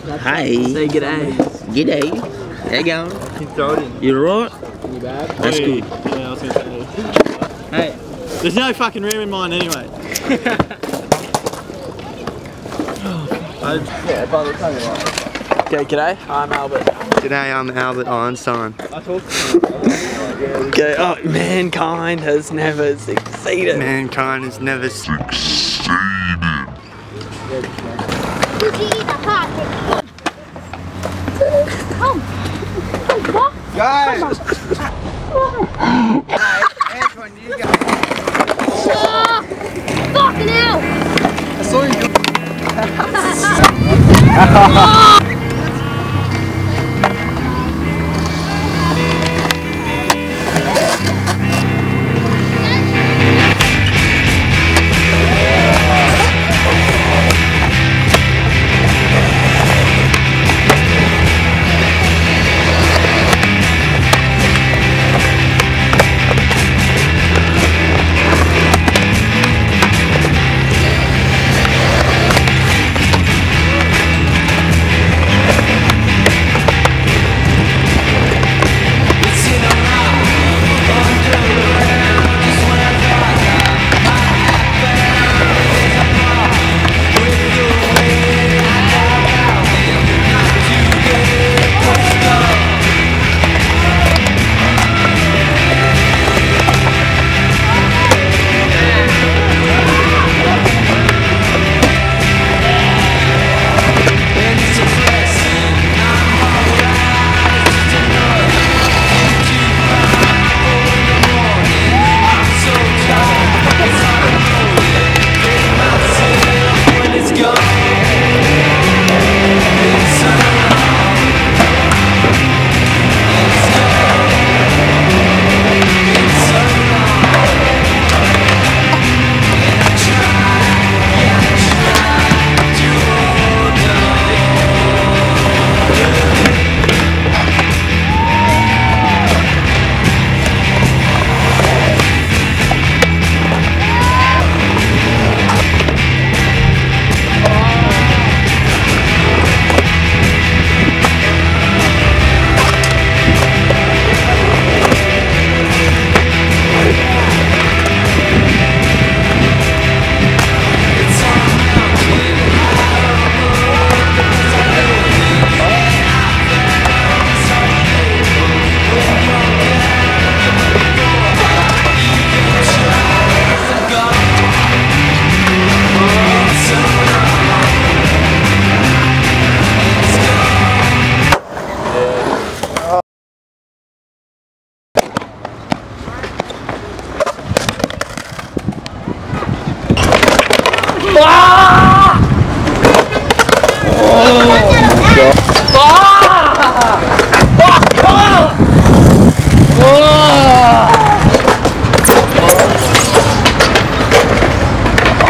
Hi. Say g'day. G'day. How you going? You alright? You bad? That's good. Yeah, I was gonna say. Hey. There's no fucking room in mine anyway. Okay, g'day. I'm Albert. G'day, I'm Albert Einstein. I talked to you. Okay, oh, mankind has never succeeded. Mankind has never succeeded. Guys! Antoine, you go. Fucking hell! I saw you.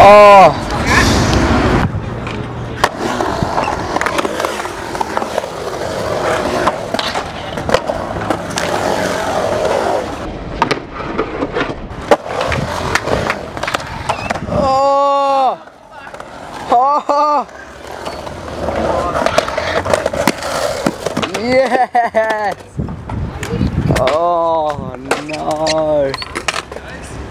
Oh!